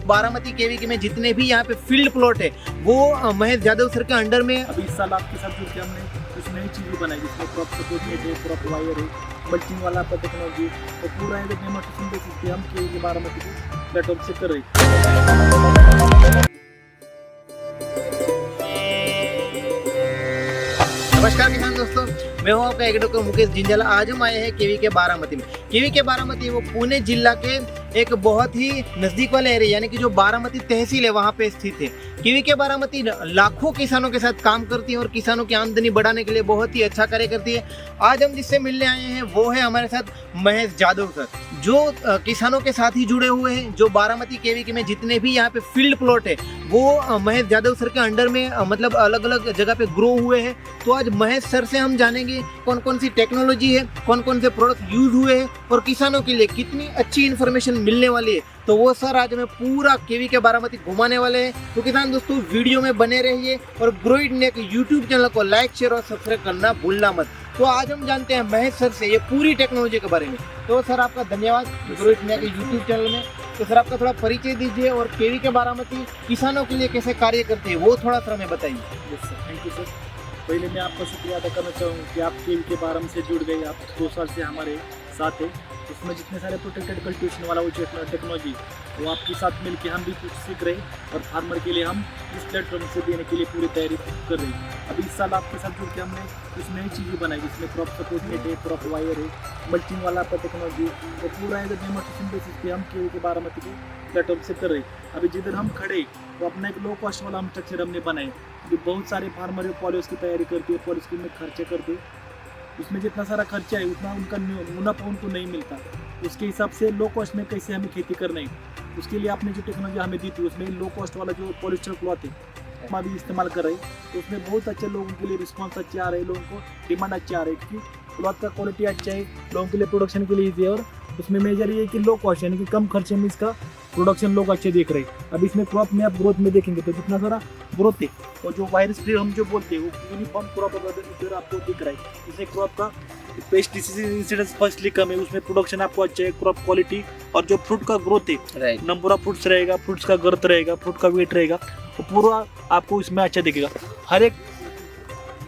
Baramati KVK में जितने भी यहाँ पे फील्ड प्लॉट है वो महेश यादव सर के अंडर में। अभी इस साल आपके साथ जुड़ के हमने कुछ नई चीज़ें बनाई जिसमें क्रॉप सपोर्ट है, क्रॉप वायर है, मल्चिंग वाला आपका टेक्नोलॉजी और पूरा है डेमोन्स्ट्रेशन बेसिस पे हम केवीके बारामती के प्लेटफॉर्म से कर रहे हैं। नमस्कार किसान दोस्तों, मैं हूं आपका एग्रोडॉक्टर मुकेश जिंजाला। आज हम आए हैं केवीके बारामती में। केवीके बारामती वो पुणे जिला के एक बहुत ही नजदीक वाले एरिया यानी कि जो बारामती तहसील है वहाँ पे स्थित है। केवीके बारामती लाखों किसानों के साथ काम करती है और किसानों की आमदनी बढ़ाने के लिए बहुत ही अच्छा कार्य करती है। आज हम जिससे मिलने आए हैं वो है हमारे साथ महेश यादव सर, जो किसानों के साथ ही जुड़े हुए हैं, जो बारामती केवीके में जितने भी यहाँ पे फील्ड प्लॉट है वो महेश यादव सर के अंडर में मतलब अलग अलग जगह पे ग्रो हुए हैं। तो आज महेश सर से हम जानेंगे कौन कौन सी टेक्नोलॉजी है, कौन कौन से प्रोडक्ट यूज हुए हैं और किसानों के लिए कितनी अच्छी इन्फॉर्मेशन मिलने वाली है। तो वो सर आज हमें पूरा केवीके बारामती घुमाने वाले हैं। तो किसान दोस्तों वीडियो में बने रहिए और ग्रो इट इंडिया के यूट्यूब चैनल को लाइक शेयर और सब्सक्राइब करना भूलना मत। तो आज हम जानते हैं महेश सर से ये पूरी टेक्नोलॉजी के बारे में। तो सर आपका धन्यवाद ग्रो इट इंडिया के यूट्यूब चैनल में। तो सर आपका थोड़ा परिचय दीजिए और केवीके बारामती किसानों के लिए कैसे कार्य करते हैं वो थोड़ा सा हमें बताइए। Yes sir, thank you sir. पहले मैं आपका शुक्रिया अदा करना चाहूँगा कि आप केवीके बारामती से जुड़ गए। आप 2 साल से हमारे साथ है। उसमें जितने सारे प्रोटेक्टेड कल्टिवेशन वाला वो टेक्नोलॉजी वो आपके साथ मिलकर हम भी कुछ सीख रहे हैं और फार्मर के लिए हम इस प्लेटफॉर्म से देने के लिए पूरी तैयारी कर रहे हैं। अभी इस साल आपके साथ जुड़ के हमने कुछ नई चीज़ें बनाई जिसमें क्रॉप सपोर्ट है, क्रॉप वायर है, मल्चिंग वाला आपका टेक्नोलॉजी और पूरा है डेमोन्स्ट्रेशन बेसिस पे हम केवीके बारामती के प्लेटफॉर्म से कर रहे हैं। अभी जिधर हम खड़े तो अपना एक लो कॉस्ट वाला हम स्ट्रक्चर हमने बनाए जो बहुत सारे फार्मर पॉलिस की तैयारी करते हैं, पॉलिस में खर्चे करते हैं। उसमें जितना सारा खर्चा है उतना उनका मुनाफा उनको नहीं मिलता। उसके हिसाब से लो कॉस्ट में कैसे हमें खेती करना है उसके लिए आपने जो टेक्नोलॉजी हमें दी थी उसमें लो कॉस्ट वाला जो पॉलिस्टर क्लॉथ है हम अभी इस्तेमाल कर रहे हैं। तो उसमें बहुत अच्छे लोगों के लिए रिस्पॉन्स अच्छे आ रहे हैं, लोगों को डिमांड अच्छे आ रही है क्योंकि क्लॉथ का क्वालिटी अच्छा है, लोगों के लिए प्रोडक्शन के लिए ईजी है और उसमें मेजर ये है कि लो कॉस्ट यानी कि कम खर्चे में इसका प्रोडक्शन लोग अच्छे देख रहे हैं। अब इसमें क्रॉप में आप ग्रोथ में देखेंगे तो जितना सारा ग्रोथ है और जो वायरस फ्री हम जो बोलते हैं वो यूनिफॉर्म क्रॉप अगर आपको दिख रहा है। इसमें क्रॉप का पेस्टिसाइड इंसिडेंस फर्स्टली कम है, उसमें प्रोडक्शन आपको अच्छा है, क्रॉप क्वालिटी और जो फ्रूट का ग्रोथ है, नंबर ऑफ फ्रूट्स रहेगा, फ्रूट्स का ग्रोथ रहेगा, फ्रूट का वेट रहेगा, वो पूरा आपको इसमें अच्छा दिखेगा। हर एक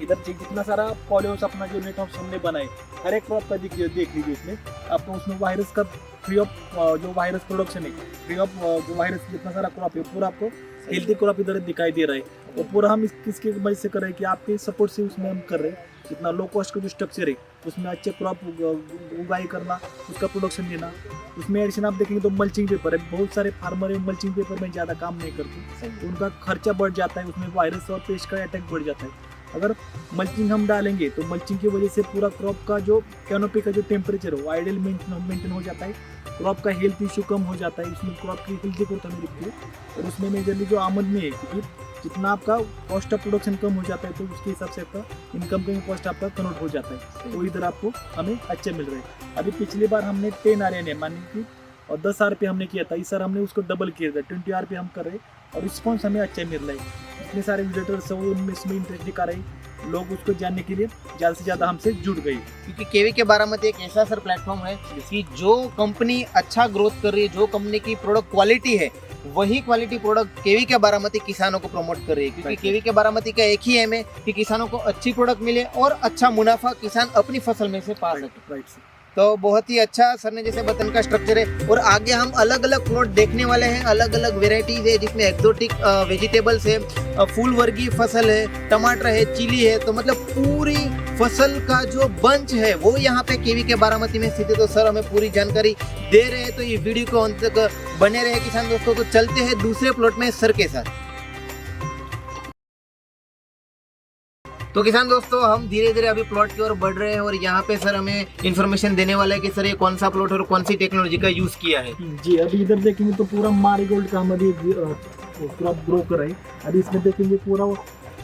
इधर जितना सारा पॉलियोस अपना जो नेट ऑफ हमने बनाए हर एक क्रॉप का देख लीजिए इसमें आपको उसमें वायरस का फ्री ऑफ जो वायरस प्रोडक्शन है, फ्री ऑफ जो वायरस जितना सारा क्रॉप है पूरा आपको हेल्थी क्रॉप इधर दिखाई दे रहा है। और पूरा हम किसके वजह से कर रहे हैं कि आपके सपोर्ट से उसमें हम कर रहे हैं। जितना लो कॉस्ट का जो स्ट्रक्चर है उसमें अच्छे क्रॉप उगाई करना, उसका प्रोडक्शन देना। उसमें एडिशन आप देखेंगे तो मल्चिंग पेपर है, बहुत सारे फार्मर है मल्चिंग पेपर में ज़्यादा काम नहीं करते तो उनका खर्चा बढ़ जाता है, उसमें वायरस और पेस्ट का अटैक बढ़ जाता है। अगर मल्चिंग हम डालेंगे तो मल्चिंग की वजह से पूरा क्रॉप का जो कैनोपी का जो टेम्परेचर हो आइडियल मेंटेन हो जाता है, क्रॉप का हेल्थ इशू कम हो जाता है, उसमें क्रॉप की हेल्थी ग्रोथ हमें दिखती है और उसमें मेजरली जो आमदनी है क्योंकि जितना आपका कॉस्ट ऑफ प्रोडक्शन कम हो जाता है तो उसके हिसाब से आपका इनकम का कॉस्ट आपका कन्वर्ट हो जाता है। तो इधर आपको हमें अच्छे मिल रहे हैं। अभी पिछली बार हमने 10 RNA मानी कि और 10 RP हमने किया था, इस बार हमने उसको डबल किया था, 20 RP हम कर रहे हैं और रिस्पॉन्स हमें अच्छा मिल रहा है। इतने सारे विजिटर्स हैं उनमें इसमें इंटरेस्ट दिखा रहे हैं, लोग उसको जानने के लिए ज़्यादा से ज़्यादा हमसे जुड़ गई। क्योंकि केवीके बारामती एक ऐसा सर प्लेटफॉर्म है कि जो कंपनी अच्छा ग्रोथ कर रही है, जो कंपनी की प्रोडक्ट क्वालिटी है वही क्वालिटी प्रोडक्ट केवीके बारामती किसानों को प्रमोट कर रही है। क्योंकि केवीके बारामती का एक ही एम है कि किसानों को अच्छी प्रोडक्ट मिले और अच्छा मुनाफा किसान अपनी फसल में से पा सके। Right sir. तो बहुत ही अच्छा सर ने जैसे बतन का स्ट्रक्चर है और आगे हम अलग अलग प्लॉट देखने वाले हैं, अलग अलग वेराइटीज है जिसमें एक्सोटिक वेजिटेबल्स है, फूल वर्गीय फसल है, टमाटर है, चिली है। तो मतलब पूरी फसल का जो बंच है वो यहाँ पे केवीके बारामती में स्थित है। तो सर हमें पूरी जानकारी दे रहे हैं, तो ये वीडियो को अंत तक बने रहे किसान दोस्तों। तो चलते हैं दूसरे प्लॉट में सर के साथ। तो किसान दोस्तों हम धीरे धीरे अभी प्लॉट की ओर बढ़ रहे हैं और यहाँ पे सर हमें इन्फॉर्मेशन देने वाला है कि सर ये कौन सा प्लॉट और कौन सी टेक्नोलॉजी का यूज किया है। जी अभी इधर देखेंगे तो पूरा मारीगोल्ड का हम अभी क्रॉप ग्रो कर रहे हैं। अभी इसमें देखेंगे पूरा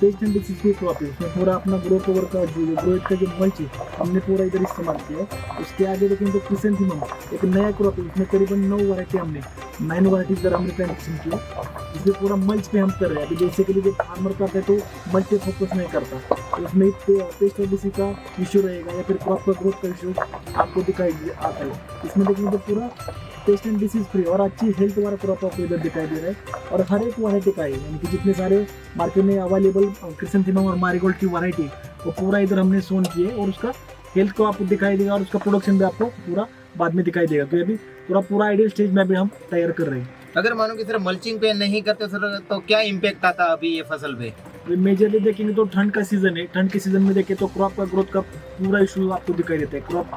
पेस्ट एंड डिसीज क्रॉप है, उसमें पूरा अपना ग्रो कवर का जो ग्रोथ का जो मल्च है हमने पूरा इधर इस्तेमाल किया है। उसके आगे देखेंगे तो क्रिसेंथेमम एक नया क्रॉप है, उसमें करीबन 9 वैरायटी हमने 9 वैराइटीज इधर हमने प्लांटेशन किया, जिसमें पूरा मल्च पे हम कर रहे हैं। अभी जैसे कि जो फार्मर करते हैं तो मल्च पे फोकस नहीं करता, तो उसमें पेस्ट और डिसीज का इशू रहेगा या फिर क्रॉप का ग्रोथ का इशू आपको दिखाई आता है। इसमें देखेंगे तो पूरा पेस्ट एंड डिसीज फ्री और अच्छी हेल्थ वाला क्रॉप आपको इधर दिखाई दे रहा है। और हर एक वैरायटी का है, यानी कि जितने सारे मार्केट में अवेलेबल क्रिसेंथेमम और मैरीगोल्ड की वैरायटी वो पूरा इधर हमने सोन की है। और उसका हेल्थ को आपको दिखाई देगा और उसका प्रोडक्शन भी आपको पूरा बाद में दिखाई देगा। तो ये भी पूरा आइडियल स्टेज में भी हम तैयार कर रहे हैं। अगर मानो कि सर मल्चिंग पे नहीं करते सर तो क्या इम्पैक्ट आता अभी ये फसल पे? मेजरली देखेंगे तो ठंड का सीजन है, ठंड के सीजन में देखें तो क्रॉप का ग्रोथ का पूरा इशू आपको दिखाई देता है। क्रॉप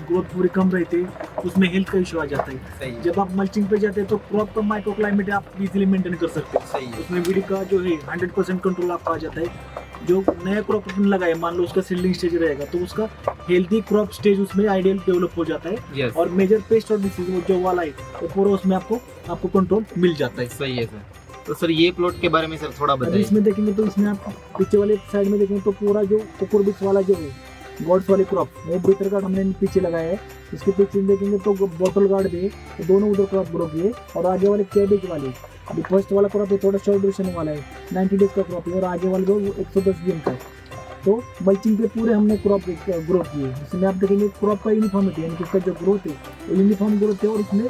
ग्रोथ पूरी कम रहती है, उसमें हेल्थ का इशू आ जाता है। सही जब आप मल्चिंग पे जाते हैं तो क्रॉप का माइक्रो क्लाइमेट आप इजीली मेंटेन कर सकते हैं। सही है। उसमें वीडी का जो है 100% कंट्रोल आपका आ जाता है। जो नया क्रॉप अपन लगाए, मान लो उसका सीडलिंग स्टेज रहेगा तो उसका हेल्दी क्रॉप स्टेज उसमें आइडियल डेवलप हो जाता है। Yes. और मेजर पेस्ट और डिसीज जो वाला है तो पूरा उसमें आपको कंट्रोल मिल जाता है। सही है सर। तो सर ये प्लॉट के बारे में सर थोड़ा अभी बताइए। इसमें देखेंगे तो इसमें आप पीछे वाले साइड में देखेंगे तो पूरा जो कुकुरबिक्स वाला जो है गॉड्स वाली क्रॉप वो बिटर गार्ड हमने पीछे लगाया है। इसके पीछे देखेंगे तो बॉटल गार्ड भी है, तो दोनों उधर क्रॉप ग्रो किए। और आगे वाले कैबेज वाले अभी फर्स्ट वाला क्रॉप है थोड़ा शॉर्ट ड्यूरेशन वाला है, 90 डेज का क्रॉप है। और आगे वाले जो 110 दिन का है। तो मल्चिंग पे पूरे हमने क्रॉप ग्रो किए। इसमें आप देखेंगे क्रॉप का यूनिफॉर्मिटी यानी कि उसका जो ग्रोथ है वो यूनिफॉर्म ग्रोथ है। और उसमें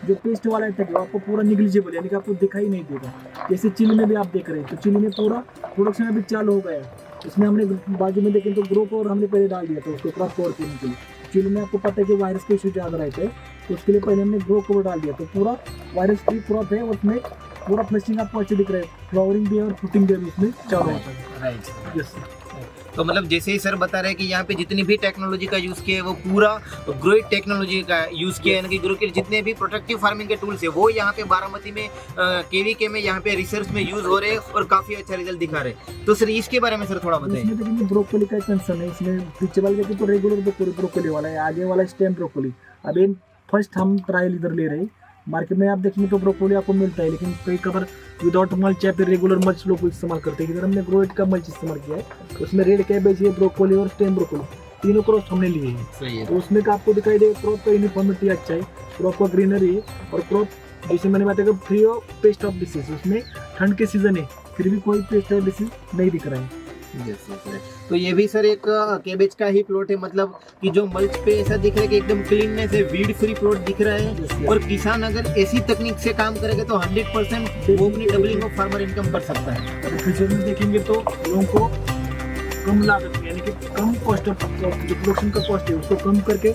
जो पेस्ट वाला है वो आपको पूरा निग्लिजिबल यानी कि आपको दिखाई नहीं देगा। जैसे चिली में भी आप देख रहे हैं तो चिली में पूरा प्रोडक्शन अभी चालू हो गया है। इसमें हमने बाजू में देखें तो ग्रो कवर हमने पहले डाल दिया था उसको क्रॉप कवर करने के लिए। चिली में आपको पता है कि वायरस के इशू ज़्यादा रहते हैं तो उसके लिए पहले हमने ग्रो कवर डाल दिया। तो पूरा वायरस फ्री क्रॉप है, उसमें पूरा फ्लशिंग आपको अच्छे दिख रहा है, फ्लावरिंग भी है और फ्रूटिंग भी उसमें चालू होता है। राइट। यस। तो मतलब जैसे ही सर बता रहे हैं कि यहाँ पे जितनी भी टेक्नोलॉजी का यूज़ किया है वो पूरा ग्रोइट टेक्नोलॉजी का यूज़ किया है, यानी कि ग्रो के जितने भी प्रोटेक्टिव फार्मिंग के टूल्स है वो यहाँ पे बारामती में केवीके में यहाँ पे रिसर्च में यूज़ हो रहे हैं और काफ़ी अच्छा रिजल्ट दिखा रहे हैं। तो सर इसके बारे में सर थोड़ा बताइए। इसमें देखिए ब्रोकोली का कंसर्न है। इसमें पीछे वाले देखिए तो रेगुलर ब्रोकोली वाला है, आगे वाला स्टेम ब्रोकोली। अभी फर्स्ट हम ट्रायल इधर ले रहे हैं। मार्केट में आप देखेंगे तो ब्रोकोली आपको मिलता है, लेकिन कई कवर विदाउट मल्च या फिर रेगुलर मल्च लोग इस्तेमाल करते हैं। इधर हमने ग्रोइट का मल्च इस्तेमाल किया है। उसमें रेड कैबेज है, ब्रोकोली और स्टेम ब्रोकोली तीनों क्रॉप हमने लिए हैं। सही है। तो उसमें का आपको दिखाई देगा क्रॉप का यूनिफॉर्मिटी अच्छा है, क्रॉप का ग्रीनरी है। और क्रॉप जैसे मैंने बताया free of paste of disease, उसमें ठंड के सीजन है फिर भी कोई पेस्ट ऑफ डिसीज नहीं दिख रहा है। तो ये भी सर एक केबेज का ही प्लॉट है, मतलब कि जो मल्च पे ऐसा दिख रहा है कि एकदम क्लीननेस है, वीड फ्री प्लॉट दिख रहा है। और किसान अगर ऐसी तकनीक से काम करेगा तो 100% वो अपनी डबलिंग ऑफ फार्मर इनकम कर सकता है। फ्यूचर में देखेंगे तो लोगों को कम लागत में यानी कि कम कॉस्ट ऑफ जो प्रोडक्शन का कॉस्ट है उसको कम करके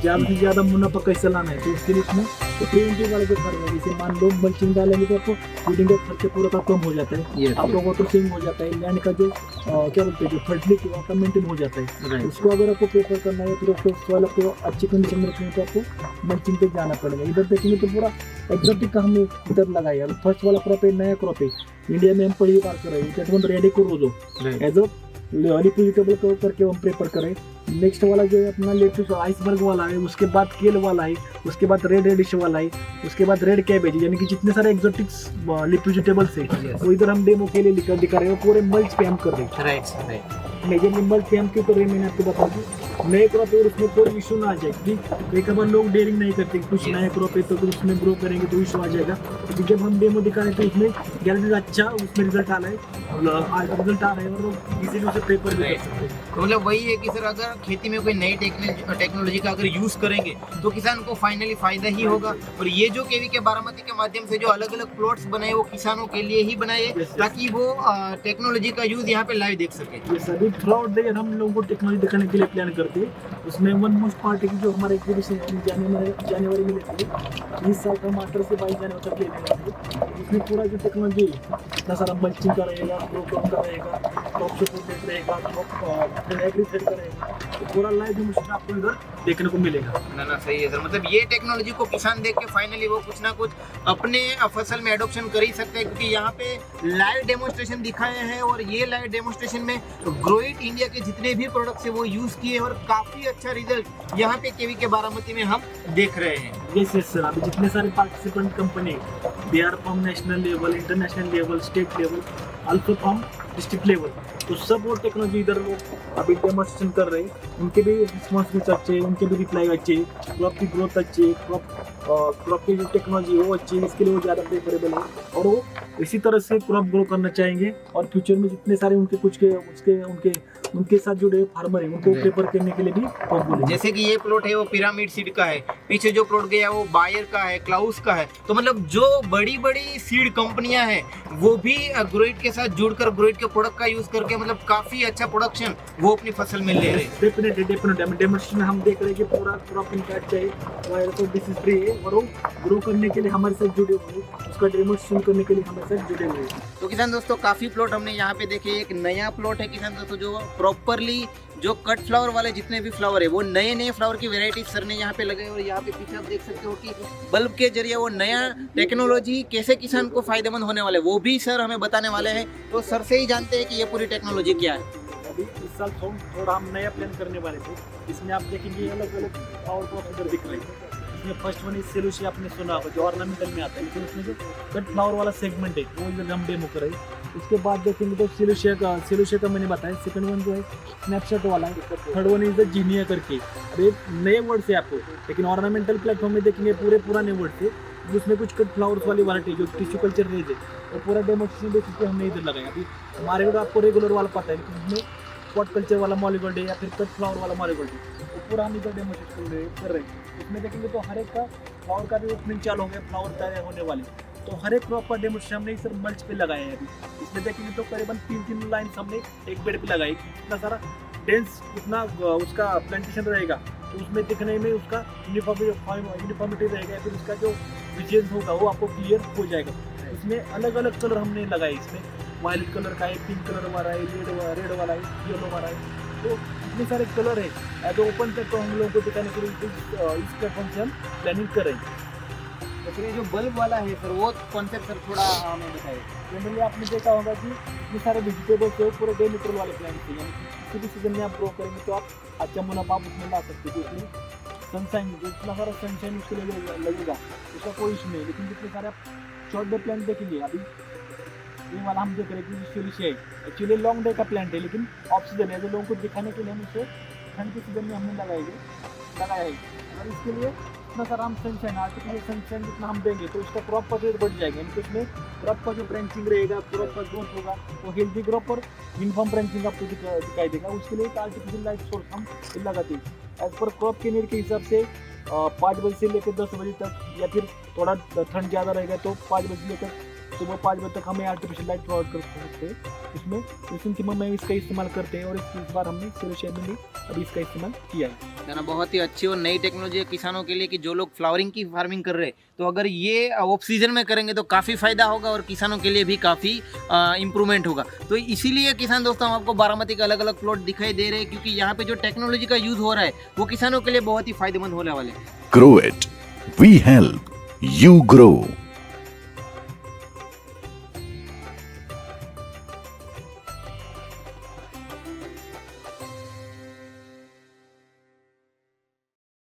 ज़्यादा से ज़्यादा मुनाफा कैसे लाना है। तो उसके लिए इसमें तो प्रिवेंटिव वाले जो खर्च है, जैसे मान लो मल्चिंग डालेंगे तो आपको फीडिंग का खर्च पूरा का कम हो जाता है, आपका वाटर सेविंग हो जाता है, लैंड का जो क्या बोलते हैं जो फर्टिलिटी आपका मेंटेन हो जाता है। उसको अगर आपको प्रेफर करना है फिर उसको सॉइल आपको अच्छी कंडीशन में रखना है तो आपको मल्चिंग पे जाना पड़ेगा। इधर देखेंगे तो पूरा एक्सोटिक का हमने इधर लगाया। फर्स्ट वाला क्रॉप है, नया क्रॉप है, इंडिया में हम पहली बार कर रहे हैं। रेडिको रोजो एज अ लिपोजिटेबल करके हम प्रेफर करें। नेक्स्ट वाला जो है अपना लेट्यूस आइसबर्ग वाला है, उसके बाद केल वाला है, उसके बाद रेड रेडिश वाला है, उसके बाद रेड कैबेज, यानी कि जितने सारे एक्सोटिक्स लिपोजिटेबल्स है वो इधर हम डेमो के लिए दिखा रहे हैं। पूरे मल्च पे हम कर रहे हैं। राइट। मेजरली मल्च पे हम क्यों कर रहे हैं मैंने आपको बता दूँ, नए क्रॉप है और उसमें कोई इशू ना आ जाए। क्योंकि एक बार लोग डेयरिंग नहीं करते, कुछ नया क्रॉप है तो फिर उसमें ग्रो करेंगे तो इशू आ जाएगा। तो जब हम डेमो दिखा रहे हैं तो उसमें गारंटी अच्छा उसमें रिजल्ट आ रहा है और लोग इजीली उसे प्रेफर भी कर सकते हैं। तो मतलब वही है कि सर अगर खेती में कोई नई टेक्नोलॉजी का अगर यूज़ करेंगे तो किसान को फाइनली फायदा ही होगा। और ये जो केवीके बारामती के माध्यम से जो अलग अलग प्लॉट्स बनाए वो किसानों के लिए ही बनाए ताकि वो टेक्नोलॉजी का यूज़ यहाँ पे लाइव देख सके। ये सभी थ्रू द ईयर हम लोगों को टेक्नोलॉजी दिखाने के लिए प्लान करते हैं। उसमें वन मोस्ट पार्ट है कि जो हमारे एग्जीबिशन जनवरी में लेते हैं, 20 साल का हम 18 से 22 जनवरी तक लेते हैं। इसमें पूरा जो टेक्नोलॉजी इतना सारा मल्चिंग का रहेगा, ग्रो का रहेगा, क्रॉप सपोर्ट रहेगा, एग्रीथ्रेड का रहेगा, तो पूरा लाइव डेमोस्ट्रेशन आपको इधर देखने को मिलेगा। ना सही है सर, मतलब ये टेक्नोलॉजी को किसान देख के फाइनली वो कुछ ना कुछ अपने फसल में एडॉप्शन कर ही सकते हैं, क्योंकि यहाँ पे लाइव डेमोस्ट्रेशन दिखाए हैं। और ये लाइव डेमोस्ट्रेशन में ग्रोइट इंडिया के जितने भी प्रोडक्ट्स है वो यूज़ किए और काफ़ी अच्छा रिजल्ट यहाँ पे केवीके बारामती में हम देख रहे हैं। यस सर, अभी जितने सारे participant company they are from national level, international level, state level, also from district level, तो सब वो टेक्नोलॉजी इधर वो अभी डेमोस्ट्रेशन कर रहे हैं। उनके भी रिस्पॉन्स भी अच्छे हैं, उनके भी रिप्लाई अच्छे है, क्रॉप की ग्रोथ अच्छी है, क्रॉप की जो टेक्नोलॉजी है वो अच्छी है, इसके लिए वो ज़्यादा प्रेफरेबल है। और वो इसी तरह से क्रॉप ग्रो करना चाहेंगे और फ्यूचर में जितने सारे उनके उनके उनके साथ जुड़े फार्मर है उनको प्रेफर करने के लिए भी पंप बोलेंगे। जैसे कि ये प्लॉट है वो पिरामिड सीड का है, पीछे जो प्लॉट गया वो बायर का है, क्लाउस का है। तो मतलब जो बड़ी बड़ी सीड कंपनियां हैं वो भी ग्रोइट के साथ जुड़कर ग्रोइट के प्रोडक्ट का यूज करके मतलब काफी अच्छा प्रोडक्शन वो अपनी फसल में ले रहे हैं। डेफिनेटली डेमोस्ट्रेशन हम देख रहे हैं कि पूरा क्रॉप इम्पैक्ट है, वायरस और डिसीज फ्री है और वो ग्रो करने के लिए हमारे साथ जुड़े हुए हैं, उसका डेमोस्ट्रेशन करने के लिए हमारे साथ जुड़े हुए हैं। तो किसान दोस्तों काफी प्लॉट हमने यहाँ पे देखे। एक नया प्लॉट है किसान दोस्तों जो प्रॉपरली जो कट फ्लावर वाले जितने भी फ्लावर है वो नए नए फ्लावर की वैरायटी सर ने यहाँ पे लगाए। और यहाँ पे पीछे आप देख सकते हो कि बल्ब के जरिए वो नया टेक्नोलॉजी कैसे किसान को फायदेमंद होने वाले वो भी सर हमें बताने वाले हैं। तो सर से ही जानते हैं कि ये पूरी टेक्नोलॉजी क्या है। अभी इस साल थोड़ा हम नया प्लान करने वाले थे। इसमें आप देखेंगे अलग अलग फ्लावर क्रॉप इधर दिख रहे हैं। इसमें फर्स्ट वन इज सेलुसिया, आपने सुना होगा जो ऑर्नामेंटल में आता है, लेकिन उसमें जो कट फ्लावर वाला सेगमेंट है वो इधर हम डेमो कर रहे हैं। उसके बाद देखेंगे तो सेलुसिया का मैंने बताया। सेकंड वन जो है स्नैपशॉट वाला है। थर्ड वन इज द जीनिया करके। अब ये नए वर्ड से आपको, लेकिन ऑर्नामेंटल प्लेटफॉर्म में देखेंगे पूरे पुराने वर्ड से, उसमें कुछ कट फ्लावर्स वाली वैरायटी जो टिश्यू कल्चर रेज है और पूरा डेमोस्ट्रेशन बेसिस पे हमने इधर लगाया। अभी हमारे को आपको रेगुलर वाला पता है, लेकिन उसमें स्पॉट कल्चर वाला मॉलीगोल्ड है या फिर कट फ्लावर वाला मॉलीगोल्ड है, तो पूरा हम इधर डेमोस्ट्रेशन कर रहे हैं। इसमें देखेंगे तो हर एक का फ्लावर का भी ओपनिंग चालू हो गया, फ्लावर तैयार होने वाले। तो हर एक क्रॉप का डेमोस्ट्रेशन हमने इस मल्च पे लगाया है। अभी इसमें देखेंगे तो करीबन 3 लाइन हमने एक बेड पे लगाई। इतना सारा डेंस इतना उसका प्लांटेशन रहेगा तो उसमें दिखने में उसका यूनिफॉर्मिटी रहेगा, फिर उसका जो विजन होगा वो आपको क्लियर हो जाएगा। इसमें अलग अलग कलर हमने लगाए। इसमें वायलेट कलर का है, पिंक कलर वाला है, रेड वाला है, येलो वाला है। तो इतने सारे कलर है। एज ओपन तक तो हम लोगों को दिखाने के लिए इस प्लेटफॉर्म से हम प्लानिंग कर रहे हैं। तो फिर ये जो बल्ब वाला है सर वो कॉन्सेप्ट सर थोड़ा हमें बताइए। जनरली आपने देखा होगा कि ये सारे वेजिटेबल्स है पूरे डे न्यूट्रल वाले प्लांट्स हैं, यानी किसी भी सीजन में आप ग्रो करेंगे तो आप अच्छा मुनाफा आप उसमें ला सकते हो। क्योंकि सनशाइन जो इतना सारा सनशाइन उसके लिए लगेगा उसका कोई इशू नहीं। लेकिन जितने सारे आप शॉर्ट डे प्लांट देखेंगे, अभी ये वाला हम देख रहे हैं कि सेलुसिया है एक्चुअली लॉन्ग डे का प्लांट है, लेकिन ऑफ सीजन है। जो लोगों को दिखाने के लिए हम इसे ठंड के सीजन में हमने लगाया है। और इसके लिए इतना सारा हम सनशाइन, आर्टिफिशियल सनशाइन जितना हम देंगे तो उसका क्रॉप का रेट बढ़ जाएगा। यानी उसमें क्रॉप का जो ब्रांचिंग रहेगा, क्रॉप का ग्रोथ होगा, वो हेल्दी क्रॉप और यूनिफॉर्म ब्रांचिंग आपको दिखाई देगा। उसके लिए एक आर्टिफिशियल लाइट सोर्स हम लगाते हैं एज पर क्रॉप के नीड के हिसाब से। 5 बजे से लेकर 10 बजे तक, या फिर थोड़ा ठंड ज़्यादा रहेगा तो 5 बजे से लेकर सुबह 5 बजे तक हमें आर्टिफिशियल लाइट प्रोवाइड कर सकते हैं। इसमें क्रिसैंथेमम में इसका इस्तेमाल करते हैं और इस बार हमने सेलुसिया में भी अभी इसका इस्तेमाल किया है। ना बहुत ही अच्छी और नई टेक्नोलॉजी है किसानों के लिए कि जो लोग फ्लावरिंग की फार्मिंग कर रहे हैं तो अगर ये ऑफ सीजन में करेंगे तो काफ़ी फायदा होगा और किसानों के लिए भी काफ़ी इम्प्रूवमेंट होगा। तो इसीलिए किसान दोस्तों हम आपको बारामती के अलग अलग प्लॉट दिखाई दे रहे हैं, क्योंकि यहाँ पे जो टेक्नोलॉजी का यूज हो रहा है वो किसानों के लिए बहुत ही फायदेमंद होने वाले हैं। Grow it. We help. You grow.